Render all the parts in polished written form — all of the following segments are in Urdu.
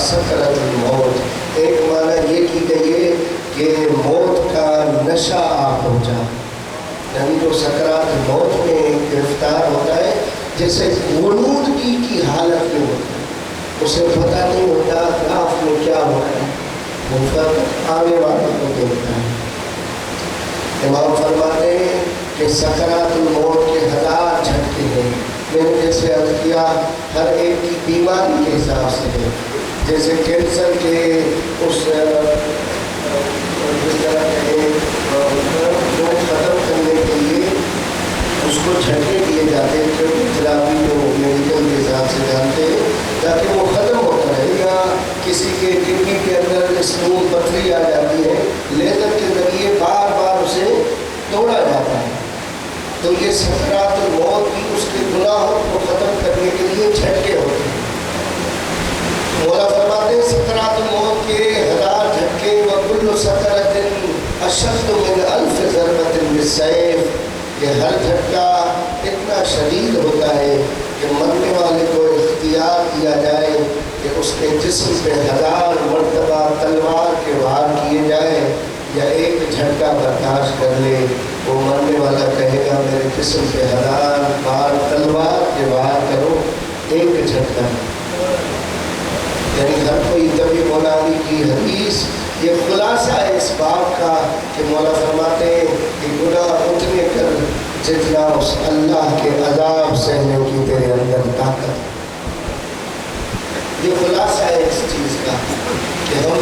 سکرۃ الموت، ایک معنی یہ کی گئی ہے کہ موت کا نشہ آ پہنچا، یعنی جو سکرات موت میں گرفتار ہوتا ہے جیسے غنودگی کی حالت میں ہوتا ہے، اسے پتہ نہیں ہوتا اطراف میں کیا ہو رہا ہے، وہ فرق آنے والوں کو دیکھتا ہے۔ امام فرماتے ہیں کہ سکرات الموت کے 1000 جھٹکے ہیں، میں نے جیسے عرض کیا ہر ایک کی بیماری کے حساب سے ہے، جیسے کینسر کے اس جس طرح کہیں ختم کرنے کے لیے اس کو جھٹکے دیے جاتے ہیں، کیونکہ تھراپی جو میڈیکل کے حساب سے جانتے ہیں تاکہ وہ ختم ہوتا رہے، یا کسی کے کڈنی کے اندر اسٹون پتھری آ جاتی ہے، لیزر کے ذریعے بار بار اسے توڑا جاتا ہے، تو یہ سکرات الموت بھی اس کے گناہوں کو ختم کرنے کے لیے جھٹکے ہوتے ہیں۔ مولا فرماتے ہیں سکرات الموت کے 1000 جھٹکے، وَكُلُّ سَكْرَةٍ أَشَدُّ مِنْ أَلْفِ ضَرْبَةٍ بِالسَّيْفِ، یہ ہر جھٹکا اتنا شدید ہوتا ہے کہ مرنے والے کو اختیار دیا جائے کہ اس کے جسم پہ 1000 مرتبہ تلوار کے وار کیے جائے یا ایک جھٹکا برداشت کر لے، وہ مرنے والا کہے گا میرے جسم پہ 1000 بار تلوار کے وار کرو، ایک جھٹکا۔ یعنی ہر کوئی طبی مولانا کی حدیث یہ خلاصہ ہے اس باب کا کہ مولا فرماتے ہیں کہ گناہ اتنے کر جتنا اس اللہ کے عذاب سہنے کی تیرے اندر طاقت۔ یہ خلاصہ ہے اس چیز کا کہ ہم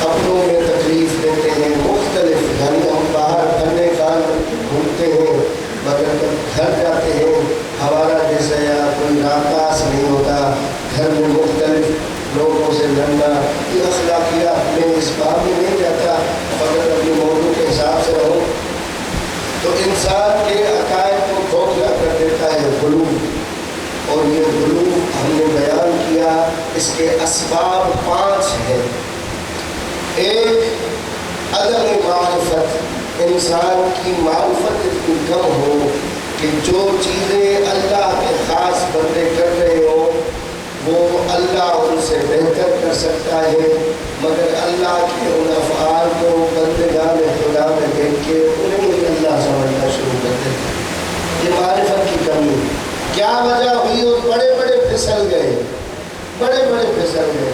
اپنوں میں تکلیف دیتے ہیں مختلف، یعنی ہم باہر پھرنے کار گھومتے ہیں مگر جب گھر جاتے ہیں ہمارا جیسا یا کوئی راکاس نہیں ہوتا، گھر میں مختلف لوگوں سے لڑنا، یہ اخلاقیات میں اس باب میں نہیں جاتا، مگر اپنے موضوع کے حساب سے رہو تو انسان کے عقائد کو کھوکھلا کر دیتا ہے غلو، اور یہ غلو ہم نے بیان کیا اس کے اسباب 5 ہیں۔ ایک عدم معرفت، انسان کی معرفت اتنی کم ہو کہ جو چیزیں اللہ کے خاص بندے کر رہے ہوں وہ اللہ ان سے بہتر کر سکتا ہے، مگر اللہ کے ان افعال کو بندگان خدا میں دیکھ کے انہیں ہی اللہ سمجھنا شروع کر دیتا ہے۔ یہ معرفت کی کمی کیا وجہ ہوئی؟ اور بڑے بڑے پھسل گئے، بڑے بڑے پھسل گئے۔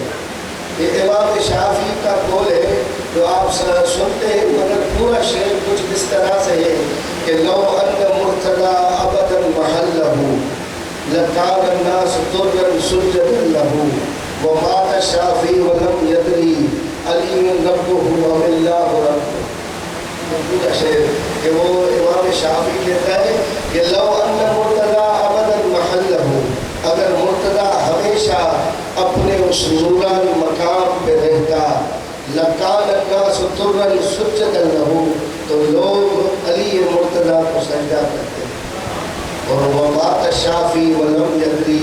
یہ امام شافعی کا قول ہے جو آپ سنتے ہیں، مگر پورا شعر کچھ اس طرح سے ہے کہ لو ان مرتضی ابدا محلہ لکان الناس طرا سجدا له ومات الشافعی ولم یدری علی ربہ ام اللہ ربہ۔ پورا شعر کہ وہ امام شافعی کہتا ہے کہ لو ان مرتضی ابدا محلہ، اگر مرتضی ہمیشہ اپنے اس نورانی مقام پہ رہتا، لکان الناس طرا سجدا له، تو لوگ علی مرتضی کو سجدہ کرتے۔ اور ومات شافعی ولم یدری،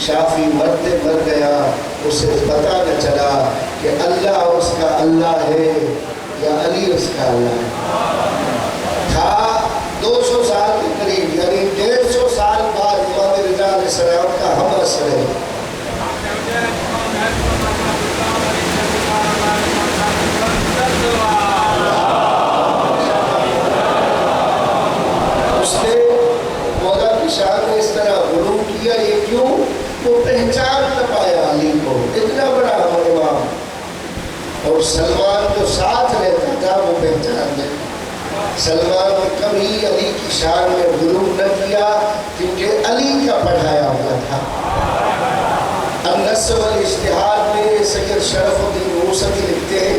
شافعی مرتے مر گیا، اسے پتہ نہ چلا کہ اللہ اس کا اللہ ہے یا علی اس کا اللہ ہے۔ تھا 200 سال کے قریب، یعنی 150 سال بعد امام رضا علیہ السلام کا ہم عصر ہے۔ اس نے مولا کی شان نے اس طرح غلو کیا، یہ کیوں؟ وہ پہچان نہ پایا علی کو، اتنا بڑا امام، اور سلمان جو ساتھ رہتا تھا وہ پہچان گیا۔ سلمان نے کبھی علی کی شان میں غلو نہ کیا کیونکہ علی کا پڑھایا ہوا تھا۔ النصر والاجتہاد میں سید شرف الدین موسوی لکھتے ہیں،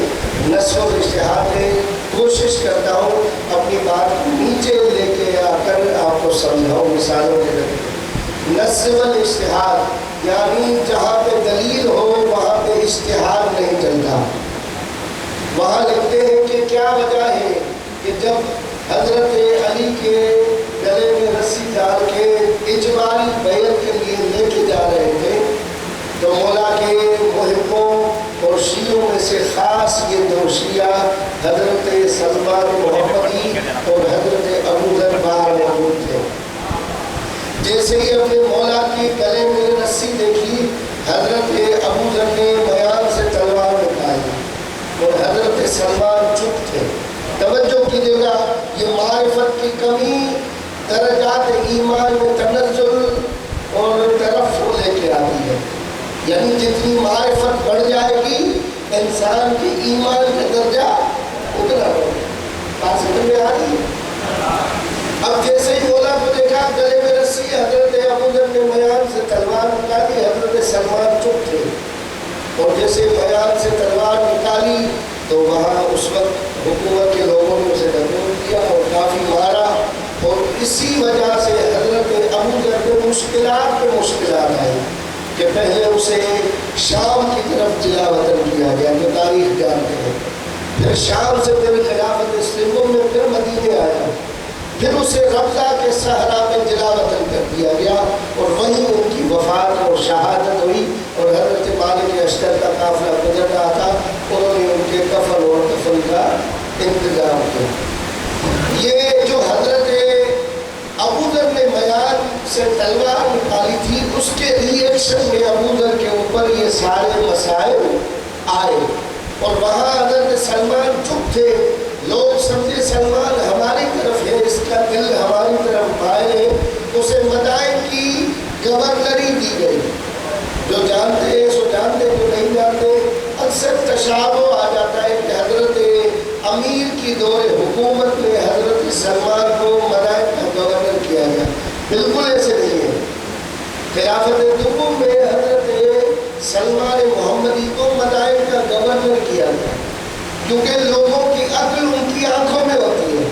نصر والاجتہاد میں کوشش کرتا ہوں اپنی بات کو نیچے لے کے آ کر آپ کو سمجھاؤں مثالوں کے ذریعے۔ نصر والاجتہاد یعنی جہاں پہ دلیل ہو وہاں پہ اجتہاد نہیں چلتا۔ وہاں لکھتے ہیں کہ کیا وجہ ہے کہ جب حضرت علی کے گلے میں رسی ڈال کے اجباری بیعت کے لیے لے کے جا رہے تھے تو مولا کے محبوں اور شیعوں میں سے خاص یہ 2 شیعہ حضرت سلمان محمدی اور حضرت ابو ذر باہر موجود تھے۔ جیسے ہی اپنے مولا کے گلے میں رسی دیکھی، حضرت ابو ذر نے سلمان چپ تھے. توجہ کیجیے گا، یہ معرفت کی کمی درجات ایمان میں تنزل اور ترفع لے کے آتی ہے. یعنی جتنی معرفت بڑھ جائے گی انسان کے ایمان کا درجہ اتنا ہوگا. بات سمجھ میں آ رہی ہے؟ اب جیسے ہی مولا کو دیکھا گلے میں رسی، حضرت ابوذر نے میان سے تلوار نکالی، حضرت سلمان چپ تھے. اور جیسے میان سے تلوار نکالی تو وہاں اس وقت حکومت کے لوگوں نے اسے ڈھکیل دیا اور کافی مارا. اور اسی وجہ سے حضرت ابوذر کو مشکلات پہ مشکلات آئی کہ پہلے اسے شام کی طرف جلا وطن کیا گیا، جو تاریخ جانتے ہیں. پھر شام سے پھر خلافت سلم میں پھر مدینے آیا. پھر اسے ربضہ کے صحرا میں جلا وطن کر دیا گیا اور وہیں ان کی وفات اور شہادت ہوئی. اور حضرت مالک اشتر کا قافلہ گزر رہا تھا، انہوں نے ان کے کفن اور دفن کا انتظام کیا. یہ جو حضرت ابوذر نے میان سے تلوار نکالی تھی، اس کے ریئیکشن میں ابوذر کے اوپر یہ سارے مسائل آئے. اور وہاں حضرت سلمان چپ تھے. لوگ سمجھے سلمان ہماری طرف ہے، اس کا دل ہماری طرف مائل ہے. اسے مدائن کی گورنری دی گئی. جو جانتے ہیں سو جانتے، جو نہیں جانتے اکثر تشابہ آ جاتا ہے کہ حضرت امیر کی دور حکومت میں حضرت سلمان کو مدائن کا گورنر کیا گیا. بالکل ایسے نہیں ہے. خلافت دوم میں حضرت سلمان محمدی کو مدائن کا گورنر کیا گیا، کیونکہ لوگوں کی عقل ان کی آنکھوں میں ہوتی ہے.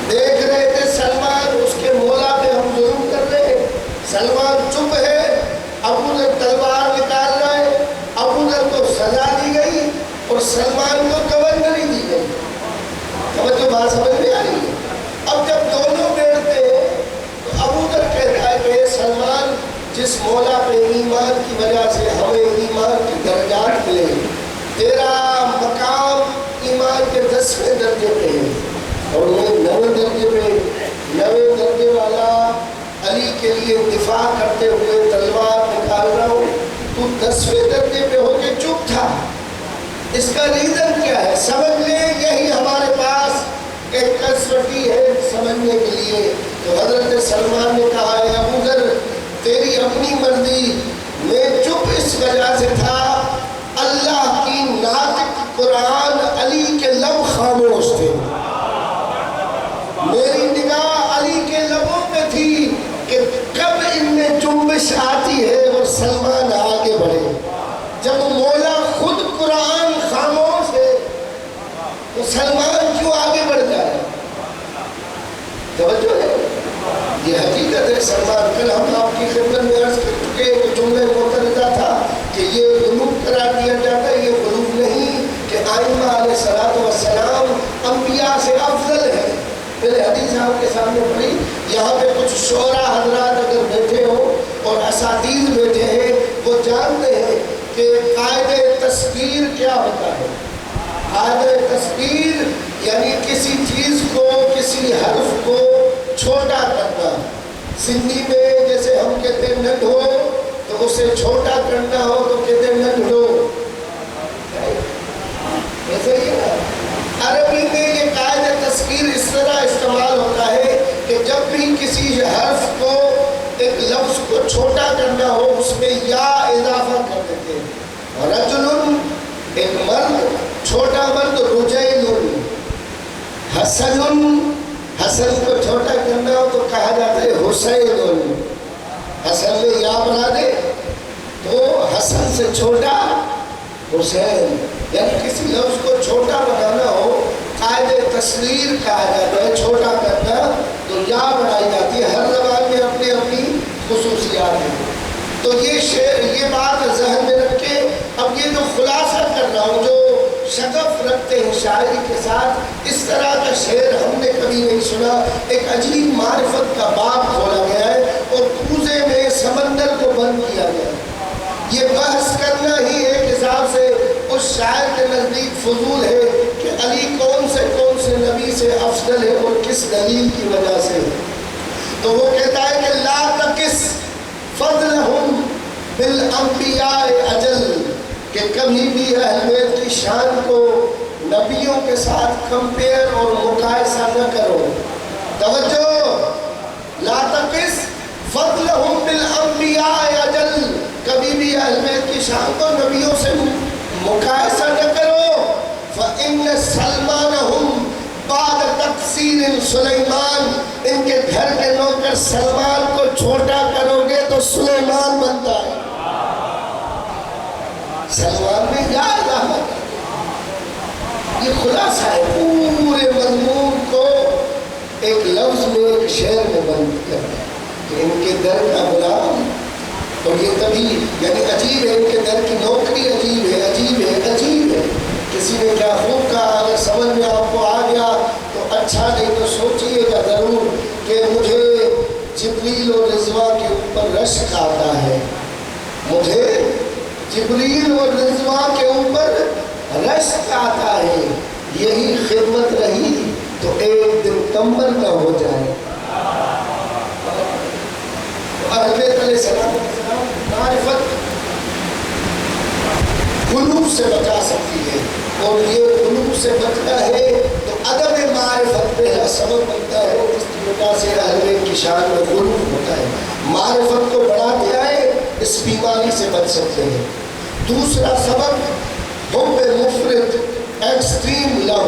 دیکھ رہے تھے سلمان اس کے مولا پہ ہم ظلم کر رہے ہیں، سلمان چپ ہے، ابوذر تلوار نکال رہا ہے. ابوذر کو سزا دی گئی اور سلمان کو گورنری دی گئی. توجہ بات سمجھ میں آ رہی ہے؟ اب جب دونوں بیٹھتے ہیں تو ابوذر کہتا ہے کہ سلمان، جس مولا پہ ایمان کی وجہ سے ہمیں ایمان کے درجات ملے، تیرا مقام ایمان کے 10ویں درجے پہ ہے اور میں 9ویں درجے پہ. 9ویں درجے والا علی کے لیے دفاع کرتے ہوئے تلوار نکال رہا ہوں، تو 10ویں درجے پہ ہو کے چپ تھا. اس کا ریزن کیا ہے؟ سمجھ لیں، یہی ہمارے پاس ایک کسوٹی ہے سمجھنے کے لیے. تو حضرت سلمان نے کہا ہے ابوذر تیری اپنی مرضی، میں چپ اس وجہ سے تھا اللہ کی ناطق قرآن علی کے لب خاموش تھے. میری نگاہ علی کے لبوں پہ تھی کہ کب ان میں جنبش آتی ہے اور سلمان آگے بڑھے. جب مولا خود قرآن خاموش ہے تو سلمان کیوں آگے بڑھ جائے؟ توجہ ہے، یہ حقیقت ہے. سلمان کل ہم آپ کی خدمت میں عرض کر چکے کہ جملے مترجہ تھا کہ یہ غلوب قرار دیا جاتا ہے. یہ غلوب نہیں کہ آئمہ علیہ السلام انبیاء سے افضل ہے. پہلے حدیث آپ کے سامنے پڑھی. یہاں پہ کچھ شعراء حضرات اگر بیٹھے ہوں اور اساتید بیٹھے ہیں، وہ جانتے ہیں کہ قاعدہ تصغیر کیا ہوتا ہے. قاعدہ تصغیر یعنی کسی چیز کو، کسی حرف کو چھوٹا کرنا. سندھی میں جیسے ہم کہتے ہیں نڈھو، تو اسے چھوٹا کرنا ہو تو کہتے ہیں نڈھو. ایسے ہی ہے. عربی میں یہ قاعدہ تصغیر اس طرح استعمال ہوتا ہے کہ جب بھی کسی حرف کو، ایک لفظ کو چھوٹا کرنا ہو اس میں یا اضافہ کر دیتے ہیں. رجل ایک مرد، چھوٹا مرد رجیل. حسن، حسن کو چھوٹا کرنا ہو تو کہا جاتا ہے حسین. حسن میں یا بنا دے تو حسن سے چھوٹا حسین. یعنی کسی لفظ کو چھوٹا بنانا ہو قاعدہ تصغیر کہا جاتا ہے. چھوٹا کرنا تو یا بنائی جاتی ہے. ہر زبان میں اپنی اپنی خصوصیات ہیں. تو یہ بات ذہن میں رکھ کے اب یہ جو خلاصہ کر رہا ہوں، جو شغف رکھتے ہیں شاعری کے ساتھ، اس طرح کا شعر ہم نے کبھی نہیں سنا. ایک عجیب معرفت کا باب کھولا گیا ہے اور کوزے میں سمندر کو بند کیا گیا ہے. یہ بحث کرنا ہی ایک حساب سے اس شاعر کے نزدیک فضول ہے کہ علی کون سے نبی سے افضل ہے اور کس دلیل کی وجہ سے. تو وہ کہتا ہے کہ لا تقس فضلہم بالانبیاء اجل، کہ کبھی بھی اہل بیت کی شان کو نبیوں کے ساتھ کمپیئر اور مقایسہ نہ کرو. توجہ، لا تقس فضلہم بالانبیاء اجل، کبھی بھی اہل بیت کی شان کو نبیوں سے مقایسہ نہ کرو. فإن سلمانہم بعد تقصیر سلیمان، ان کے گھر کے نوکر سلمان کو چھوٹا کرو گے تو سلیمان بنتا ہے. سلمان میں یاد رحمت. یہ خلاصہ ہے پورے مضمون کو ایک لفظ میں، ایک شعر میں بند کرنا ہے کہ ان کے در کا غلام. اور یہ تبھی یعنی عجیب ہے، ان کے در کی نوکری عجیب ہے، عجیب ہے، عجیب ہے. کسی نے کیا خوب کہا، اگر سمجھ میں آپ کو آ گیا تو اچھا، نہیں تو سوچئے گا ضرور کہ مجھے جبریل اور رضوا کے اوپر رشک آتا ہے. مجھے جبریل اور رضوا کے اوپر رشک آتا ہے. یہی خدمت رہی تو ایک دن کمبر نہ ہو جائے. اہل بیت علیہ السلام معرفت غلو سے بچا سکتی ہے، اور یہ غلو سے بچنا ہے تو ادب معرفت پہلا سبب بنتا ہے، اس وجہ سے اہل بیت کی شان میں غلو ہوتا ہے. معرفت کو بڑھاتے آئے اس بیماری سے بچ سکتے ہیں. دوسرا سبب حب مفرط، ایکسٹریم لو.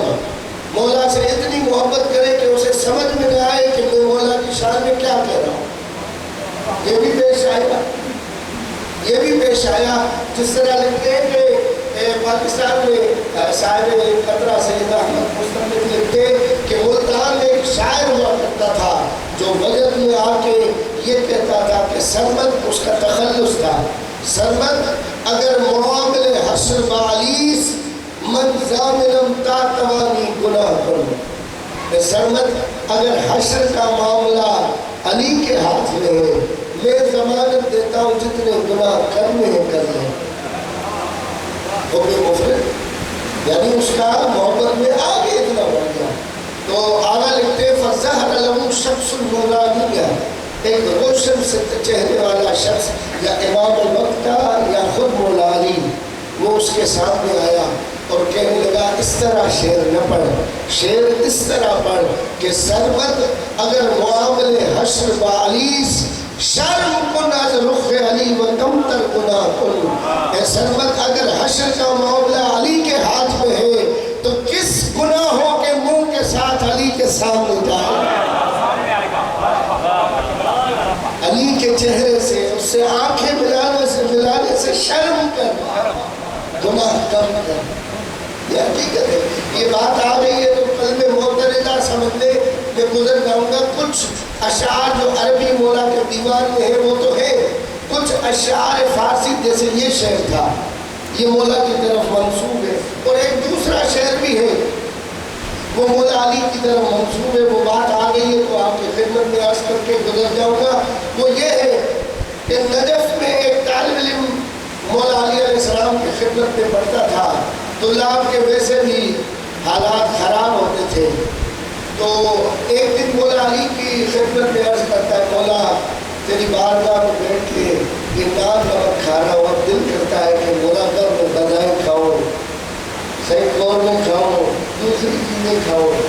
مولا سے اتنی محبت کرے کہ اسے سمجھ میں نہ آئے کہ میں مولا کی شان میں کیا کہہ رہا ہوں. یہ بھی پیش آیا، یہ بھی پیش آیا. جس طرح لکھتے ہیں کہ پاکستان میں صاحب قطرہ سید احمد مستمد لکھتے کہ ملتان میں ایک شاعر ہوا کرتا تھا جو وجد میں آ کے یہ کہتا تھا کہ سرمد، اس کا تخلص تھا، سرمد اگر معامل حشر بالیس من زامنم تا توانی گناہ کرو. سرمد اگر حشر کا معاملہ علی کے ہاتھ میں ہے، میں ضمانت دیتا ہوں جتنے گناہ کرنے ہیں کر لیں. حب مفرط یعنی اس کا محبت میں آگے اتنا بڑھ گیا. تو آگا لکھتے فَظَهَرَ لَهُ شَخْصٌ نُورَانِيٌّ، ایک روشن سے چہرے والا شخص، یا امام الوقت کا یا خود مولا علی، وہ اس کے سامنے آیا اور کہنے لگا اس طرح شعر نہ پڑھ، شعر اس طرح پڑھ کہ سرمد اگر معامل حشر بالیس شرم کن از رخ علی و کمتر گناہ کن. اے سرمد اگر حشر کا معاملہ علی کے ہاتھ میں ہے تو کس گناہوں کے منہ کے ساتھ علی کے سامنے جائے. علی کے چہرے سے، اس سے آنکھیں ملانے سے شرم کر، گناہ کم کر. یہ حقیقت ہے. یہ بات آ رہی ہے تو قلب معترضہ سمجھ لے. میں گزر جاؤں گا. کچھ اشعار جو عربی مولا کے دیوان میں ہے وہ تو ہے، کچھ اشعار فارسی جیسے یہ شعر تھا یہ مولا کی طرف منسوب ہے، اور ایک دوسرا شعر بھی ہے وہ مولا علی کی طرف منسوب ہے. وہ بات آ گئی ہے تو آپ کی خدمت میں عرض کر کے گزر جاؤں گا. وہ یہ ہے کہ نجف میں ایک طالب علم مولا علی علیہ السلام کی خدمت میں پڑھتا تھا. طلاب کے ویسے بھی حالات خراب ہوتے تھے. تو ایک دن مولا علی کی خدمت میں عرض کرتا ہے مولا تیری بارگاہ میں بیٹھ کے یہ نان نمک کھا رہا ہوں اور دل کرتا ہے کہ مولا کر میں غذائیں کھاؤں، صحیح کور میں کھاؤں، دوسری چیزیں کھاؤں.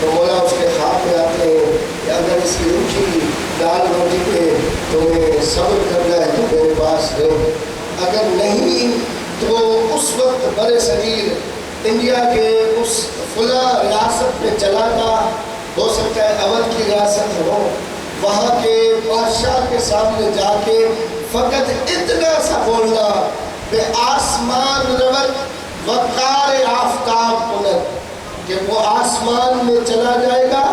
تو مولا اس کے خواب میں آتے ہیں کہ اگر اس کی روٹی دال روٹی پہ تمہیں صبر کرنا ہے تو میرے پاس رہے، اگر نہیں تو اس وقت بر صغیر انڈیا کے اس فلاں ریاست میں چلا تھا، ہو سکتا ہے اودھ کی ریاست ہو، وہاں کے بادشاہ کے سامنے جا کے فقط اتنا سا بولنا کہ آسمان رود وقار آفتاب کنت، کہ وہ آسمان میں چلا جائے گا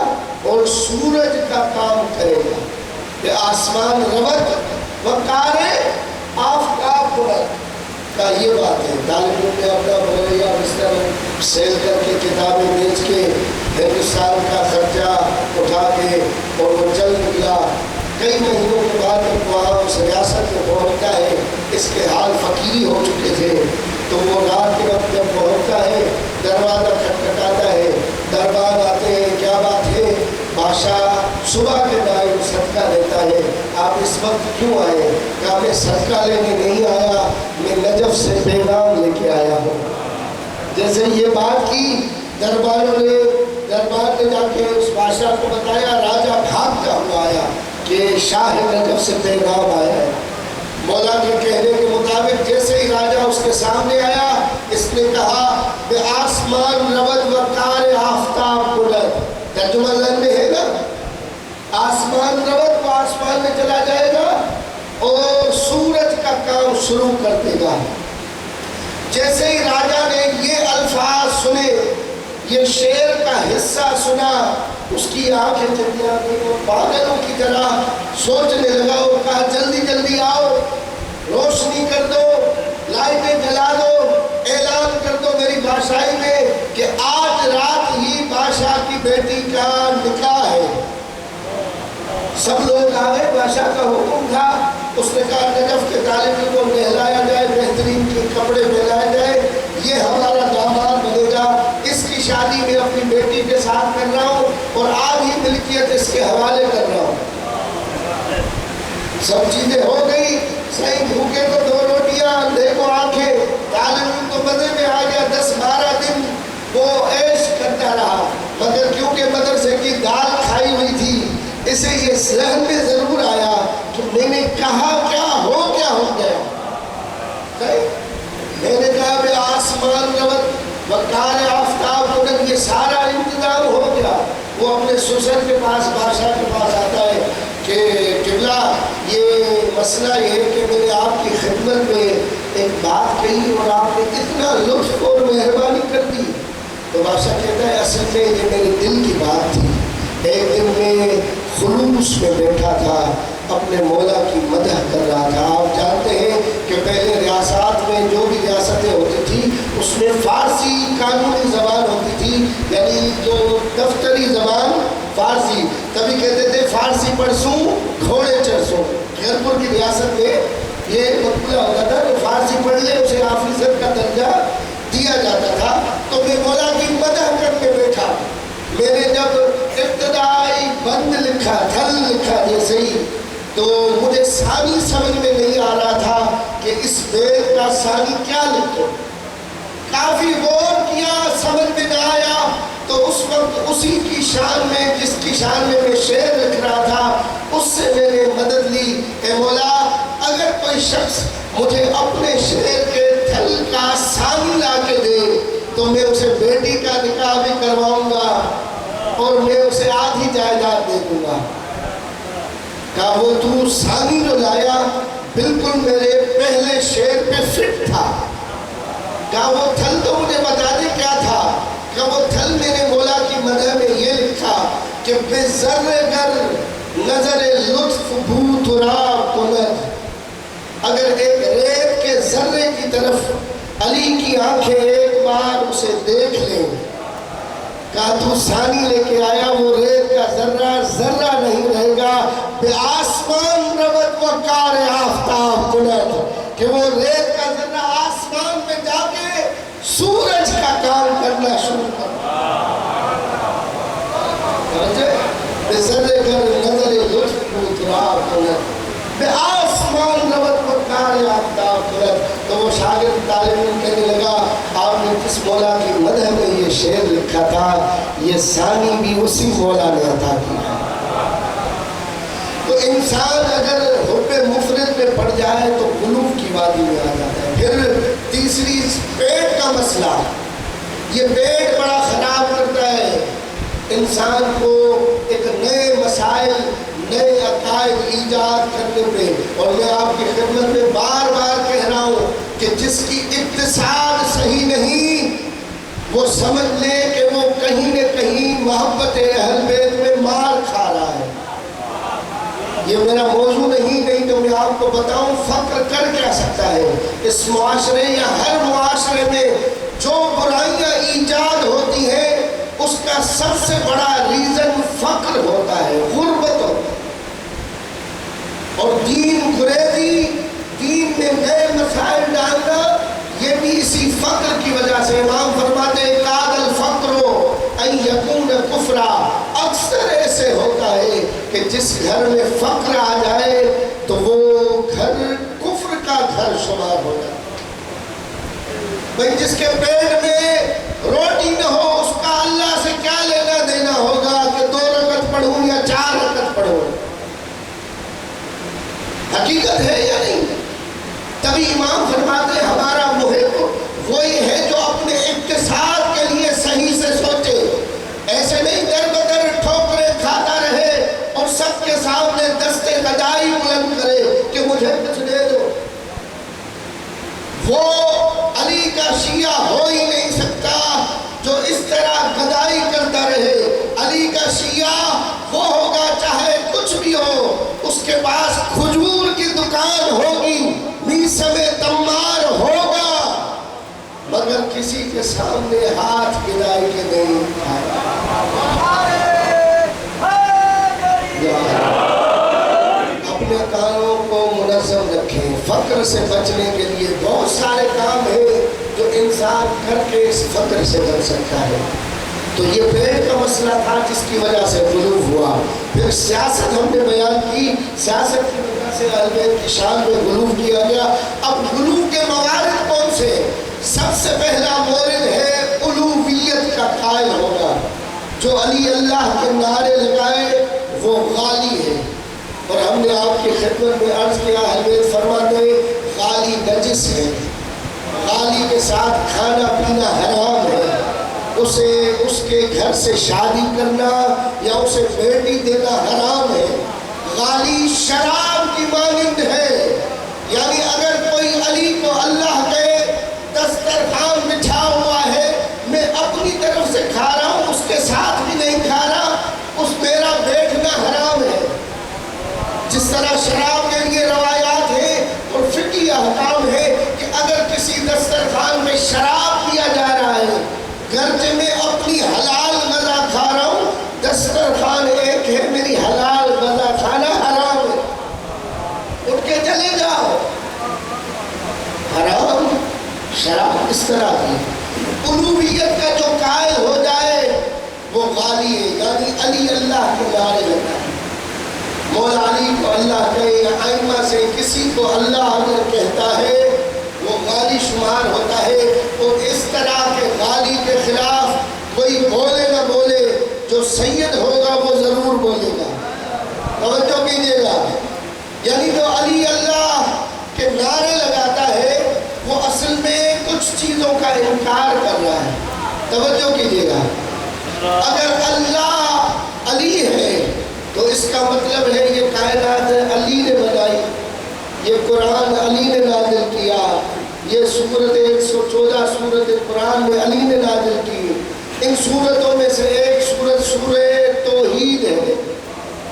اور سورج کا کام کرے گا. کہ آسمان رود وقار آفتاب کنت کا یہ بات ہے. طالبوں نے اپنا بغیہ بستر سیل کر کے کتابیں بیچ کے ہندوستان کا خرچہ اٹھا کے اور وہ چل نکلا. کئی مہینوں کے بعد جب وہاں اس ریاست میں پہنچتا ہے، اس کے حال فقیری ہو چکے تھے، تو وہ رات کے وقت جب پہنچتا ہے دروازہ کھٹکھٹاتا ہے، دربار آتے ہیں کیا بات ہے؟ بادشاہ صبح کے ٹائم صدقہ دیتا ہے، آپ اس وقت کیوں آئے؟ کہ میں صدقہ لینے نہیں آیا، میں نجف سے پیغام لے کے آیا ہوں. جیسے یہ بات کی دربار نے جا کے اس بادشاہ کو بتایا، راجہ بھاگتا ہوا آیا کہ شاہ نجف سے پیغام آیا ہے۔ مولا کے کہنے کے مطابق جیسے ہی راجہ اس کے سامنے آیا، اس نے کہا کہ آسمان رود وقار آفتاب بلند، ترجمہ ذہن میں ہے نا، آسمان رود، وہ آسمان میں چلا جائے گا اور سورج کا کام شروع کر دے گا۔ جیسے ہی راجہ نے یہ الفاظ سنے، یہ شعر کا حصہ سنا، اس کی آنکھیں چلی آتی اور پاگلوں کی طرح سوچنے لگا اور کہا جلدی جلدی آؤ، روشنی کر دو، لائٹیں جلا دو، اعلان کر دو میری بادشاہی میں کہ آج رات ہی بادشاہ کی بیٹی کا نکاح ہے۔ سب لوگ آئے، بادشاہ کا حکم تھا، اس نے کہا نجف کے طالب کو نہلایا جائے، بہترین کے کپڑے پہنائے جائے، یہ ہمارا داماد بنے گا، اس کی شادی میں اپنی بیٹی کے ساتھ کر رہا ہوں اور آدھی ملکیت اس کے حوالے کر رہا ہوں۔ سب چیزیں ہو گئی، صحیح بھوکے کو 2 روٹیاں، اندھے کو آنکھیں، طالب تو مزے میں آ گیا، 10-12 دن وہ عیش کرتا رہا، مگر کیونکہ مدرسے کی دال کھائی ہوئی تھی، اسے یہ ذہن میں ضرور آیا کہ میں نے کہا کیا ہو گیا۔ میں نے کہا کہ آسمان رود وقار آفتاب بلند، یہ سارا انتظام ہو گیا۔ وہ اپنے سسر کے پاس، بادشاہ کے پاس آتا ہے کہ قبلہ یہ مسئلہ یہ ہے کہ میں نے آپ کی خدمت میں ایک بات کہی اور آپ نے اتنا لطف اور مہربانی کر دی۔ تو بادشاہ کہتا ہے اصل میں یہ میرے دل کی بات تھی، ایک دن میں خلوص میں بیٹھا تھا، اپنے مولا کی مدح کر رہا تھا۔ آپ جانتے ہیں کہ پہلے ریاست میں جو بھی ریاستیں ہوتی تھی اس میں فارسی قانونی زبان ہوتی تھی، یعنی جو دفتری زبان فارسی، تبھی کہتے تھے فارسی پرسوں گھوڑے چرسوں۔ خیرپور کی ریاست میں یہ مطلب ہوتا تھا کہ فارسی پڑھ لے اسے آفیسر کا درجہ دیا جاتا تھا۔ تو میں مولا کی مدح کر کے بیٹھا، میں نے جب ابتدائی بند لکھا، تھل لکھا جیسے ہی، تو مجھے ثانی سمجھ میں نہیں آ رہا تھا کہ اس بیت کا ثانی کیا لکھوں۔ کافی غور کیا، سمجھ میں نہ آیا، تو اس وقت اسی کی شان میں، جس کی شان میں میں شعر لکھ رہا تھا، اس سے میں نے مدد لی۔ اے مولا، اگر کوئی شخص مجھے اپنے شعر کے تھل کا ثانی لا کے دے تو میں اسے بیٹی کا نکاح بھی کرواؤں گا اور میں اسے آدھی جائیداد دے دوں گا۔ کہا وہ تو ثانی جو لایا بالکل میرے پہلے شعر پہ فٹ تھا۔ کہا وہ تھل تو مجھے بتا دے کیا تھا؟ کہا وہ تھل میں نے مولا کی مدح میں یہ لکھا کہ بے ذر گر نظر لطف بھو تراب کند، اگر ایک ریت کے ذرے کی طرف علی کی آنکھیں ایک بار اسے دیکھ لیں۔ کہا تو ثانی لے کے آیا، وہ ریت کا ذرہ ذرہ نہیں رہے گا، بے آسمان رود وقار آفتاب بلند، کہ وہ ریت کا ذرہ آسمان میں جا کے سورج کا کام کرنا شروع کر۔ بے ذرے گر نظر لطف تراب بلند، بے آسمان رود وقار آفتاب بلند۔ تو وہ شاگرد طالب کہنے لگا آپ نے جس مولا کی مدح میں یہ شعر لکھا تھا یہ ثانی بھی اسی مولا نے عطا کیا۔ تو انسان اگر حب مفرد میں پڑ جائے تو قلوب کی وادی میں آ جاتا ہے۔ پھر تیسری پیٹ کا مسئلہ، یہ پیٹ بڑا خراب کرتا ہے انسان کو ایک نئے مسائل، نئے عقائد ایجاد کرنے پہ۔ اور میں آپ کی خدمت میں بار بار کہہ رہا ہوں کہ جس کی اقتصاد صحیح نہیں وہ سمجھ لے کہ وہ کہیں نہ کہیں محبت اہل بیت میں مار کھا رہا ہے۔ یہ میرا موضوع نہیں تو میں آپ کو بتاؤں فقر کر کیا سکتا ہے اس معاشرے یا ہر معاشرے میں۔ جو برائیاں ایجاد ہوتی ہیں اس کا سب سے بڑا ریزن فقر ہوتا ہے، غربت ہوتا ہے، اور دین گریزی، دین میں نئے مسائل ڈالنا، یہ بھی اسی فقر کی وجہ سے۔ امام فرماتے ہیں کاد الفقر ان یکون کفرا، اکثر ایسے ہوتا ہے کہ جس گھر میں فقر آ جائے تو وہ گھر کفر کا گھر شمار ہو جاتا ہے۔ بھئی جس کے پیٹ میں روٹی نہ ہو اس کا اللہ سے کیا لینا دینا ہوگا کہ 2 رکعت پڑھوں یا 4 رکعت پڑھوں؟ حقیقت ہے یا نہیں؟ تبھی امام فرماتے ہیں ہمارا محب وہی ہے جو اپنے اقتصاد کے لیے صحیح سے سوچے، ایسے نہیں در بدر ٹھوکریں کھاتا رہے اور سب کے سامنے دستے گدائی بلند کرے کہ مجھے کچھ دے دو۔ وہ علی کا شیعہ ہو ہی نہیں سکتا جو اس طرح گدائی کرتا رہے۔ علی کا شیعہ وہ ہوگا چاہے کچھ بھی ہو، اس کے پاس کھجور کی دکان ہوگی، میسم تمار ہوگا، مگر کسی کے سامنے ہاتھ گرائی کے نہیں اپنے کاموں کو منظم رکھیں۔ فقر سے بچنے کے لیے بہت سارے کام ہیں جو انسان کر کے اس فقر سے بچ سکتا ہے۔ تو یہ پیٹ کا مسئلہ تھا جس کی وجہ سے غلو ہوا۔ پھر سیاست ہم نے بیان کی، سیاست کی وجہ سے اہل بیت کی شان میں غلو کیا گیا۔ اب غلو کے موارد کون سے؟ سب سے پہلا مورد ہے الوہیت کا قائل ہوگا۔ جو علی اللہ کے نعرے لگائے وہ غالی ہے، اور ہم نے آپ کی خدمت میں عرض کیا اہل بیت فرماتے ہیں غالی نجس ہے، غالی کے ساتھ کھانا پینا حرام ہے، اسے اس کے گھر سے شادی کرنا یا اسے بیٹی دینا حرام ہے۔ غالی شراب کی مانند ہے، یعنی اگر کوئی علی کو اللہ کے دسترخوان بچھا ہوا ہے، میں اپنی طرف سے کھا رہا ہوں، اس کے ساتھ بھی نہیں کھا رہا، اس میرا بیٹھنا حرام ہے۔ جس طرح شراب کے لیے روایات ہیں اور فقہی احکام ہے کہ اگر کسی دسترخوان میں شراب پیا جا رہا ہے، گرچہ میں اپنی حلال غذا کھا رہا ہوں، دسترخوان ایک ہے، میری حلال غذا کھانا حرام ہے، اٹھ کے چلے جاؤ۔ حرام شراب اس طرح کی الوہیت کا جو قائل ہو جائے وہ غالی ہے، یعنی علی اللہ کے نعرے لگتا ہے، مولا علی کو اللہ کہے یا ائمہ سے کسی کو اللہ اگر کہتا ہے وہ غالی شمار ہوتا ہے۔ اور اس طرح کے غالی کے خلاف کوئی بولے نہ بولے، جو سید ہوگا وہ ضرور بولے گا، توجہ کیجیے گا۔ یعنی جو علی اللہ کے نعرے لگاتا ہے وہ اصل میں کچھ چیزوں کا انکار کر رہا ہے، توجہ کیجیے گا۔ اگر اللہ علی ہے تو اس کا مطلب ہے یہ کائنات علی نے بنائی، یہ قرآن علی نے نازل کیا، یہ سورت 114 سورت قرآن میں علی نے نازل کی۔ ان سورتوں میں سے ایک سورت سورہ توحید ہے،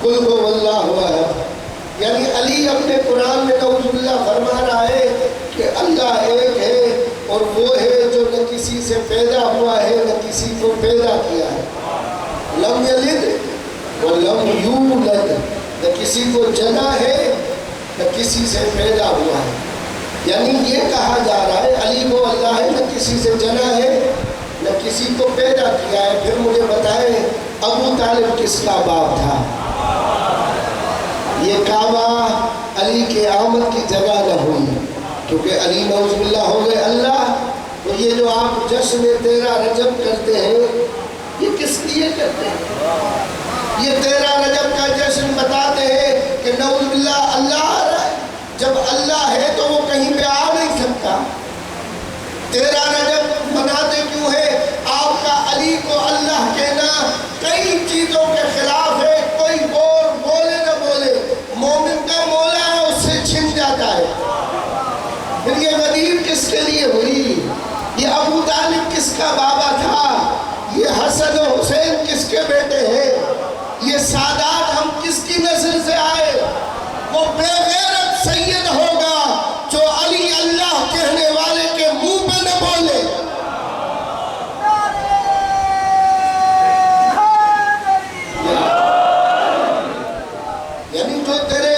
قل هو اللہ احد، یعنی علی اپنے قرآن میں نعوذ باللہ فرما رہا ہے کہ اللہ ایک ہے اور وہ ہے جو نہ کسی سے پیدا ہوا ہے نہ کسی کو پیدا کیا ہے، لم یلد وَلَمْ يُولَدْ، نہ کسی کو جنا ہے نہ کسی سے پیدا ہوا ہے۔ یعنی یہ کہا جا رہا ہے علی وہ اللہ ہے، نہ کسی سے جنا ہے نہ کسی کو پیدا کیا ہے۔ پھر مجھے بتائیں ابو طالب کس کا باپ تھا؟ یہ کعبہ علی کے آمد کی جگہ نہ ہوئی، کیونکہ علی نعوذ باللہ ہو گئے اللہ۔ تو یہ جو آپ جشن 13 رجب کرتے ہیں یہ کس لیے کرتے ہیں؟ یہ 13 رجب کا جشن بتاتے ہیں کہ نعوذ باللہ اللہ آ رہا ہے۔ جب اللہ ہے تو وہ کہیں پہ آ نہیں سکتا۔ 13 رجب مناتے کیوں ہے؟ آپ کا علی کو اللہ کہنا کئی چیزوں کے خلاف ہے، کوئی بولے نہ بولے، مومن کا مولا ہے اس سے چھن جاتا ہے۔ پھر یہ غدیر کس کے لیے ہوئی؟ یہ ابو طالب کس کا بابا تھا؟ یہ حسن و حسین کس کے بیٹے ہیں؟ یہ سادات ہم کس کی نسل سے آئے؟ وہ بے غیرت سید ہوگا جو علی اللہ کہنے والے کے منہ پہ نہ بولے۔ یعنی جو تیرے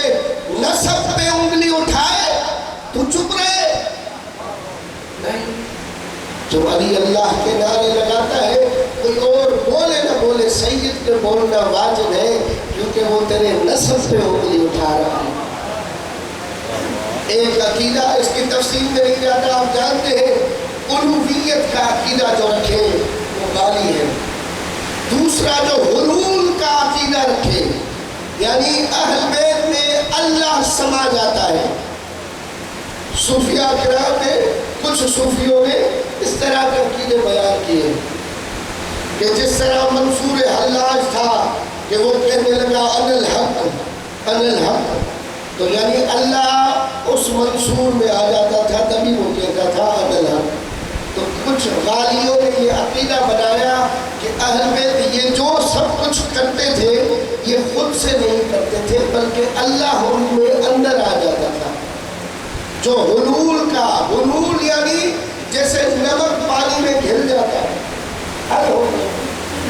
نسب پہ انگلی اٹھائے تو چپ رہے نہیں، جو علی اللہ کے نعرے لگاتا ہے کوئی اور بولے نہ بولے، سید کے بولنا واجب ہے کیونکہ وہ تیرے نسب پہ انگلی اٹھا رہا ہے۔ ایک عقیدہ، اس کی تفصیل میں نہیں جاتا، آپ جانتے ہیں الوہیت کا عقیدہ جو رکھے وہ غالی ہے. دوسرا جو حلول کا عقیدہ رکھے یعنی اہل بیت میں اللہ سما جاتا ہے. صوفیاء کرام نے کچھ صوفیوں نے اس طرح کے عقیدے بیان کیے کہ جس طرح منصور حلاج تھا کہ وہ کہنے لگا انا الحق انا الحق، تو یعنی اللہ اس منصور میں آ جاتا تھا تبھی وہ کہتا تھا انا الحق. تو کچھ غالیوں نے یہ عقیدہ بنایا کہ اہل بیت یہ جو سب کچھ کرتے تھے یہ خود سے نہیں کرتے تھے بلکہ اللہ ان میں اندر آ جاتا تھا. جو حلول کا، حلول یعنی جیسے نمک پانی میں گھل جاتا ہے، حل ہو گیا،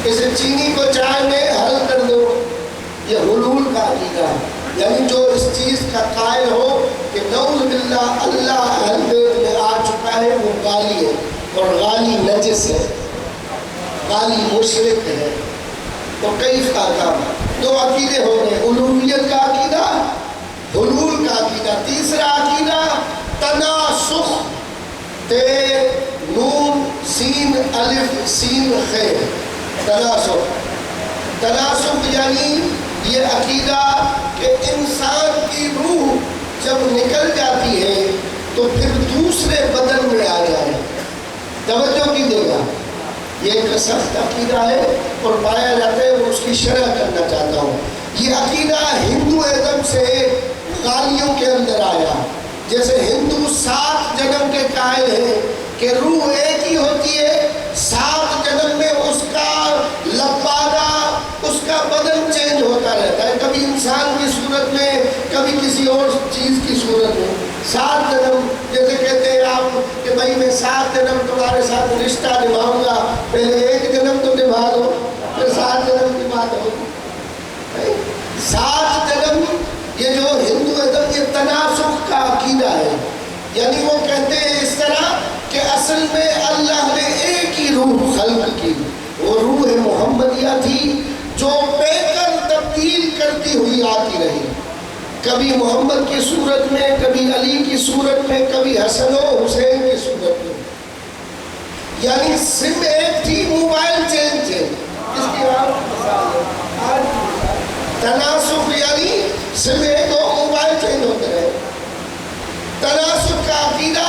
جیسے چینی کو چائے میں حل کر دو، یہ حلول کا عقیدہ ہے. یعنی جو اس چیز کا قائل ہو کہ نعوذ باللہ اللہ اہل بیت میں آ چکا ہے وہ غالی ہے، اور غالی نجس ہے، غالی مشرک ہے. تو کئی کام دو عقیدے ہو گئے، الوہیت کا عقیدہ، حلول کا عقیدہ. تیسرا عقیدہ تناسخ، تے نون سین الف سین خیر، تناسخ. تناسخ یعنی یہ عقیدہ کہ انسان کی روح جب نکل جاتی ہے تو پھر دوسرے بدن میں آ جائے. توجہ کیجیے گا، یہ ایک سخت عقیدہ ہے اور پایا جاتا ہے، وہ اس کی شرح کرنا چاہتا ہوں. یہ عقیدہ ہندو ازم سے غالیوں کے اندر آیا. جیسے ہندو 7 جنم کے قائل ہیں کہ روح ایک ہی ہوتی ہے، 7 جنم میں اس کا لبادہ، اس کا بدن چینج ہوتا رہتا ہے، کبھی انسان کی صورت میں، کبھی کسی اور چیز کی صورت میں. 7 جنم، جیسے کہتے ہیں آپ کہ بھائی میں 7 جنم تمہارے ساتھ رشتہ نبھاؤں گا، پہلے 1 جنم تو نبھا دو پھر 7 جنم کی بات ہوگی. 7 جنم یہ جو ہندو ازم یہ تناسخ کا عقیدہ ہے. یعنی وہ کہتے ہیں اس طرح کہ اصل میں اللہ نے ایک ہی روح خلق کی، وہ روح محمدیہ تھی جو پے کر تبدیل کرتی ہوئی آتی رہی، کبھی محمد کی صورت میں، کبھی علی کی صورت میں، کبھی حسن و حسین کی صورت میں. یعنی سم ایک تھی، موبائل چینج تھے. اس کی تناسخ یعنی سم ایک ہو، موبائل چینج ہوتے رہے. تناسخ کا عقیدہ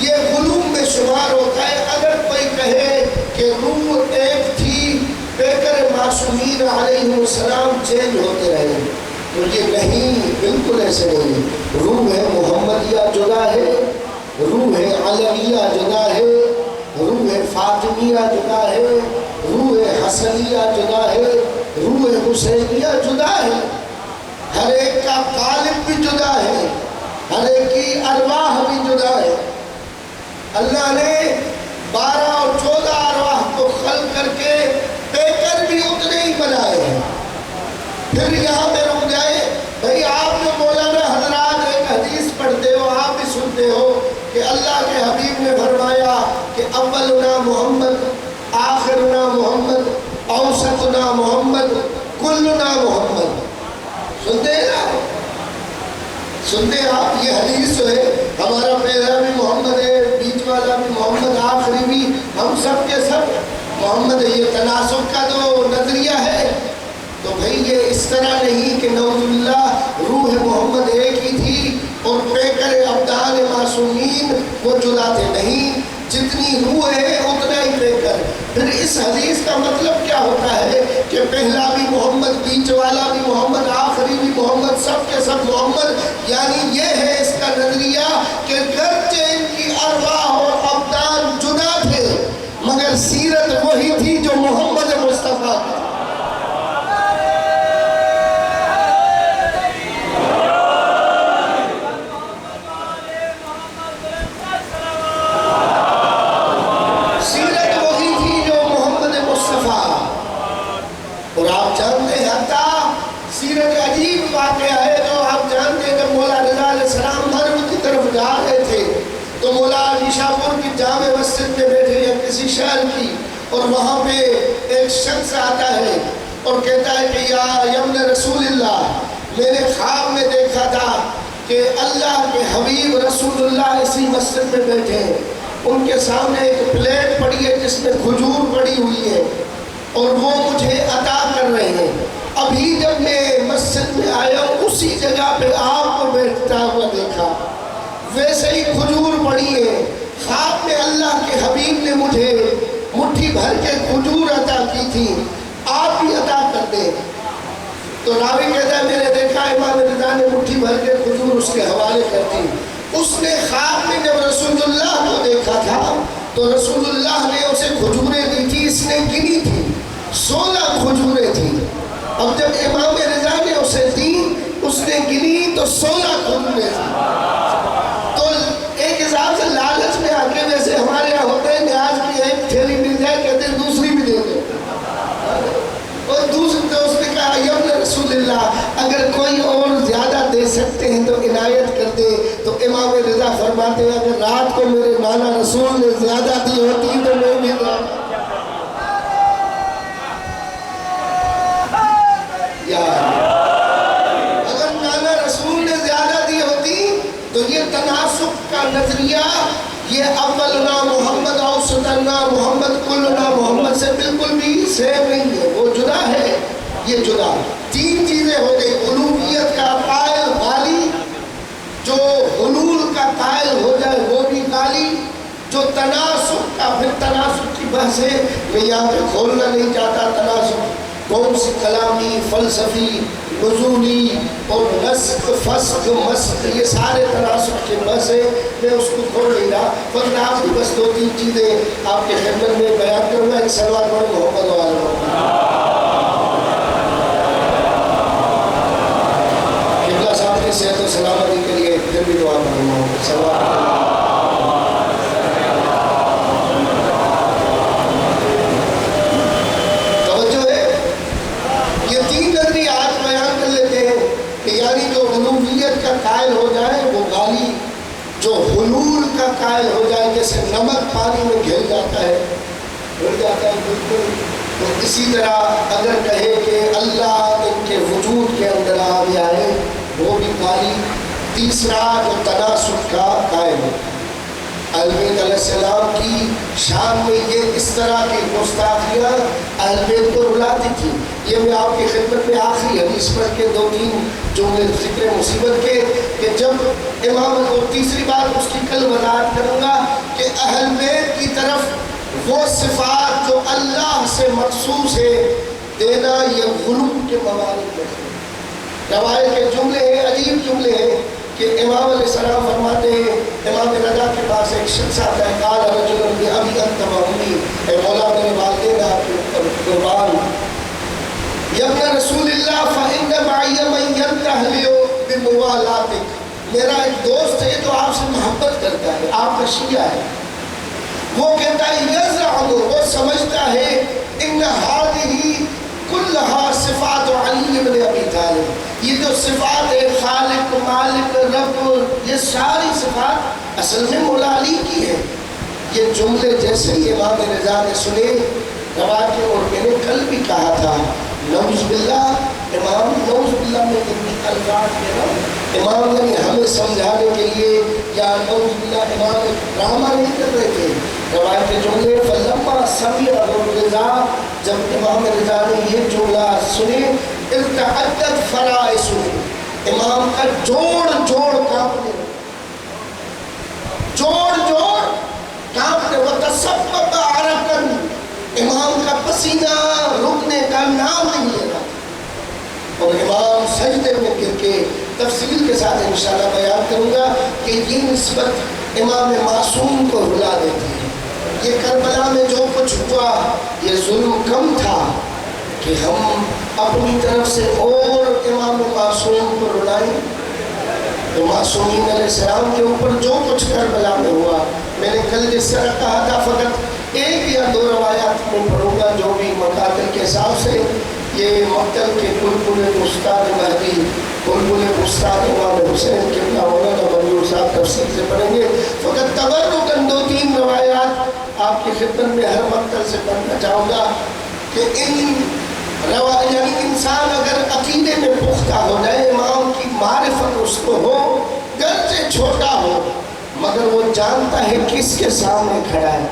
یہ غلوم میں شمار ہوتا ہے. اگر کوئی کہے کہ روح ایک تھی، پیکر معصومین علیہ السلام چینج ہوتے رہے، تو یہ نہیں، بالکل ایسے نہیں. روح ہے محمدیہ جدا ہے، روح ہے علویہ جدا ہے، روح فاطمیہ جدا ہے، روح حسنیہ جدا ہے، روح حسینیہ جدا ہے. ہر ایک کا قالب بھی جدا ہے، ہر ایک کی ارواح بھی جدا ہے. اللہ نے 12 اور 14 ارواح کو خلق کر کے پیکر بھی اتنے ہی بنائے ہیں. پھر یہاں پہ رک جائے بھئی، آپ جو مولانا حضرات ایک حدیث پڑھتے ہو، آپ بھی سنتے ہو کہ اللہ کے حبیب نے فرمایا کہ اولنا محمد، آخرنا محمد، اوسطنا محمد، کلنا محمد. سنتے ہیں آپ، سنتے ہیں آپ. یہ حدیث جو ہے، ہمارا پہلا بھی محمد ہے، بیچ والا بھی محمد، آخری بھی، ہم سب کے سب محمد ہے. یہ تناسخ کا جو نظریہ ہے، تو بھئی یہ اس طرح نہیں کہ نعوذ باللہ روح محمد ایک ہی تھی اور پیکر ابدان معصومین وہ جدا تھے. نہیں، جتنی روح ہے اتنا ہی پیکر. پھر اس حدیث کا مطلب کیا ہوتا ہے کہ پہلا بھی محمد، بیچ والا بھی محمد، آخری بھی محمد، سب کے سب محمد. یعنی یہ ہے اس کا نظریہ کہ گرچہ ان کی ارواح اور ابدان جدا تھے مگر سیرت وہی تھی جو محمد مصطفیٰ کی. اور آپ جانتے ہیں حتیٰ سیرت عجیب واقعہ ہے جو آپ جانتے ہیں. جب مولا رضا علیہ السلام مرو کی طرف جا رہے تھے تو مولا نشا پور کی جامع مسجد میں بیٹھے یا کسی شہر کی، اور وہاں پہ ایک شخص آتا ہے اور کہتا ہے کہ یا یمن رسول اللہ، میں نے خواب میں دیکھا تھا کہ اللہ کے حبیب رسول اللہ اسی مسجد میں بیٹھے ہیں. ان کے سامنے ایک پلیٹ پڑی ہے جس میں کھجور پڑی ہوئی ہے اور وہ مجھے عطا کر رہے ہیں. ابھی جب میں مسجد میں آیا ہوں اسی جگہ پہ آپ کو بیٹھتا ہوا دیکھا, ویسے ہی کھجور پڑی ہے. خواب میں اللہ کے حبیب نے مجھے مٹھی بھر کے کھجور عطا کی تھی, آپ بھی عطا کر دیں. تو راوی کہتا ہے میں نے دیکھا امام رضا نے مٹھی بھر کے کھجور اس کے حوالے کر دی. اس نے خواب میں جب رسول اللہ کو دیکھا تھا تو رسول اللہ نے اسے کھجوریں دی تھی, اس نے گنی تھی 16 کھجوریں تھیں. اب جب امام رضا نے اسے دی اس نے گنی تو 16 کھجوریں تھیں. تو ایک حساب سے لالچ میں آ کے, ویسے ہمارے یہاں ہوتے ہیں نیاز کی ایک تھیلی مل جائے کہتے ہیں دوسری بھی دے دیں, اور دوسری تو اس نے کہا یا رسول اللہ اگر کوئی اور زیادہ دے سکتے ہیں تو عنایت کر دے. تو امام رضا فرماتے ہیں اگر رات کو میرے نانا رسول نے زیادہ دی ہوتی تو میں بھی دوں. اگر نانا رسول نے زیادہ دی ہوتی تو یہ تناسب کا نظریہ یہ اولنا محمد اوسطنا محمد کلنا محمد سے بالکل بھی سیم نہیں ہے, وہ جدا ہے, یہ جدا. 3 چیزیں ہو گئی, الوہیت کا قائل غالی, جو حلول کا قائل ہو جائے وہ بھی غالی, جو تناسب کا, پھر تناسب کی بحث ہے میں یہاں پہ کھولنا نہیں چاہتا. تناسب کون سی کلامی, فلسفی, نزولی اور نسخ فسخ مسخ, یہ سارے تناسب کے بحث ہے, میں اس کو کھول نہیں رہا. فقط آپ کی بس 2-3 چیزیں آپ کے خدمت میں بیان کروں گا. ایک صلوات پڑھو محمد و آل محمد. قبلہ صاحب کی صحت و سلامتی کے لیے پھر بھی دعا کروں گا. صلوات قائل ہو جائے وہ غالی, جو حلول کا قائل ہو جائے جیسے نمک پانی میں گھل جاتا ہے بالکل. تو اسی طرح اگر کہے کہ اللہ ان کے وجود کے اندر آ گیا ہے وہ بھی غالی. تیسرا جو تناسب کا قائل ہے, اہل بیت علیہ السلام کی شان میں یہ اس طرح کی گستاخیاں اہل بیت کو رلاتی تھی. یہ میں آپ کی خدمت میں آخری حدیث پڑھ کے 2-3 جملے ذکر مصیبت کے کہ جب امامت, اور تیسری بات اس کی کل وضاحت کروں گا کہ اہل بیت کی طرف وہ صفات جو اللہ سے مخصوص ہے دینا یہ غلو کے موارد میں ہے. روایت کے جملے ہیں, عجیب جملے ہیں کہ امام علیہ السلام فرماتے ہیں امام رضا کے پاس ایک شخص آتا ہے, قال رجل بأبي أنت وأمي, اے مولا میرے والدین آپ کے اوپر قربان. یا ابن رسول اللہ فإن معي من ينتهي بموالاتك, میرا ایک دوست ہے جو آپ سے محبت کرتا ہے, آپ کا شیعہ ہے. وہ کہتا ہے یزعم, وہ سمجھتا ہے ان هذه كلها صفات علی بن ابی طالب, یہ جو صفات ہے خالق مالک رب, یہ ساری صفات اصل میں مولا علی کی ہے. یہ جملے جیسے ہی امام رضا نے سنے, روایت کے, اور میں نے کل بھی کہا تھا نعوذ باللہ, امام نعوذ باللہ میں اتنی الفاظ کے نا امام نے ہمیں سمجھانے کے لیے یا نعوذ باللہ امام ڈرامہ نہیں کر رہے تھے. روایت کے جملے فلما سمع رضا, جب امام رضا نے یہ جملہ سنے ارتعدت فرائسہ, امام کا جوڑ کانپنے, جوڑ کانپنے, وتصبب عرقا, امام کا پسینہ رکنے کا نام نہیں لے رہا. اور امام سجدے میں گر کے تفصیل کے ساتھ انشاءاللہ بیان کروں گا کہ یہ نسبت امام معصوم کو رلا دیتی ہے. یہ کربلا میں جو کچھ ہوا یہ ظلم کم تھا کہ ہم اپنی طرف سے اور امام معصوم کو رلائیں. تو معصومین علیہ السلام کے اوپر جو کچھ کربلا میں ہوا, میں نے کل جس طرح کہا تھا فقط 1 یا 2 روایات میں پڑھوں گا جو بھی مقاتل کے حساب سے. یہ مقتل کے بلبل استاد مہدی, بلبل استاد امام حسین قبلہ مولانا منظور صاحب تفصیل سے پڑھیں گے. فقط تبرکاً 2-3 روایات آپ کی خدمت میں ہر مقتل سے پڑھنا چاہوں گا کہ یعنی انسان اگر عقیدے میں پختہ ہو جائے, امام کی معرفت اس کو ہو, گرچہ چھوٹا ہو, مگر وہ جانتا ہے کس کے سامنے کھڑا ہے۔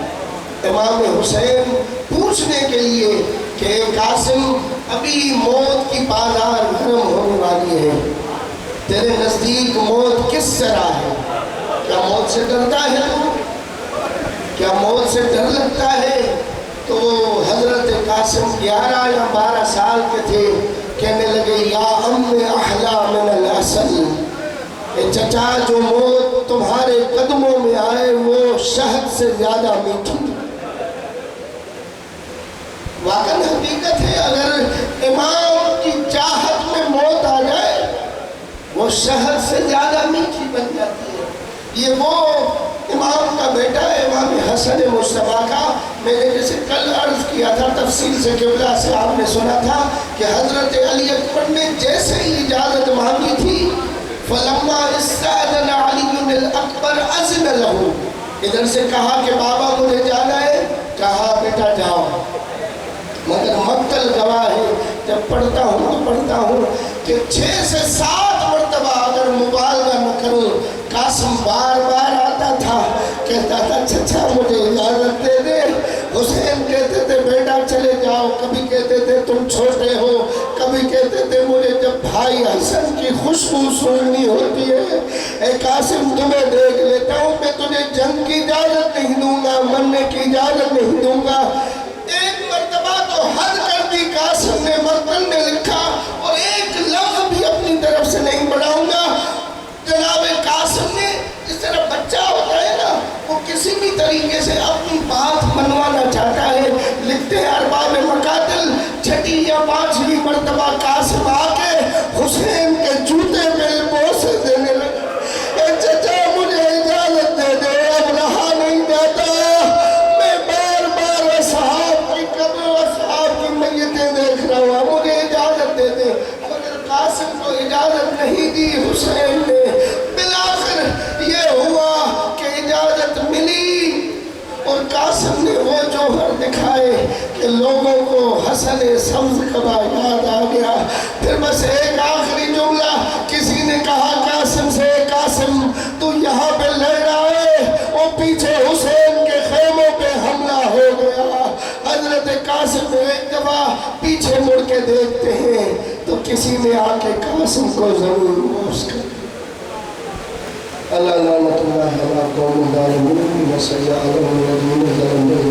امام حسین پوچھنے کے لیے کہ قاسم ابھی موت کی بازار گرم ہونے والی ہے، تیرے نزدیک موت کس طرح ہے؟ کیا موت سے ڈرتا ہے تو؟ کیا موت سے ڈر لگتا ہے؟ تو حضرت قاسم 11 یا 12 سال کے تھے، کہنے لگے یا ام احلا من العسل، اے چچا جو موت تمہارے قدموں میں آئے وہ شہد سے زیادہ میٹھی۔ واقعی حقیقت ہے، اگر امام کی چاہت میں موت آ جائے وہ شہد سے زیادہ میٹھی بن جاتی ہے۔ یہ وہ امام کا بیٹا ہے، امام حسن مصطفیٰ کا۔ میں نے جیسے کل عرض کیا تھا تفصیل سے، قبلہ سے آپ نے سنا تھا کہ حضرت علی اکبر نے جیسے ہی اجازت مانگی تھی، فلما استأذن علی الاکبر اذن له، ادھر سے کہا کہ بابا مجھے جانا ہے، کہا بیٹا جاؤ، مگر مقتل گواہ ہے جب پڑھتا ہوں کہ 6 سے 7 مرتبہ اگر مبالغہ نہ کروں قاسم بار بار آتا تھا، کہتا تھا چچا مجھے اجازت دے دے، حسین کہتے تھے بیٹا چلے جاؤ، کبھی کہتے تھے تم چھوٹے ہو، کبھی کہتے تھے مجھے جب بھائی حسن کی خوشبو سونگنی ہوتی ہے، اے قاسم تمہیں دیکھ لیتا ہوں، میں تجھے جنگ کی اجازت نہیں دوں گا، مرنے کی اجازت نہیں دوں گا۔ ایک مرتبہ تو حد کر دی قاسم نے، مقتل نے لکھا، اور ایک لفظ بھی اپنی طرف سے نہیں بڑھاؤں گا۔ جناب قاسم نے جس طرح بچہ ہوتا ہے نا، وہ کسی بھی طریقے سے اپنی بات منوانا چاہتا ہے، لکھتے ہیں ارباب مقاتل 6 یا 5ویں مرتبہ قاسم آ کے حسین کے جوتے پہ بوسے دینے لگا، اے چچا مجھے اجازت دے دے، اب رہا نہیں جاتا، میں بار بار اصحاب کی قبر و اصحاب کی میتیں دیکھ رہا ہوں، مجھے اجازت دے دے۔ مگر قاسم کو اجازت نہیں دی حسین نے۔ بالآخر یہ ہوا کہ اجازت ملی، اور قاسم نے وہ جوہر دکھائے کہ لوگوں کو حسن سبز قبا یاد آ گیا۔ پھر بس ایک آخری جملہ کسی نے کہا قاسم سے، قاسم تو یہاں پہ لڑ رہا ہے، وہ پیچھے حسین کے خیموں پہ حملہ ہو گیا۔ حضرت قاسم نے ایک دفعہ پیچھے مڑ کے دیکھتے ہیں تو کسی نے آ کے قاسم کو ضرور بوس کر اللہ لعنت اللہ علی قوم الظالمین وسیع علیہم الذین ظلموا۔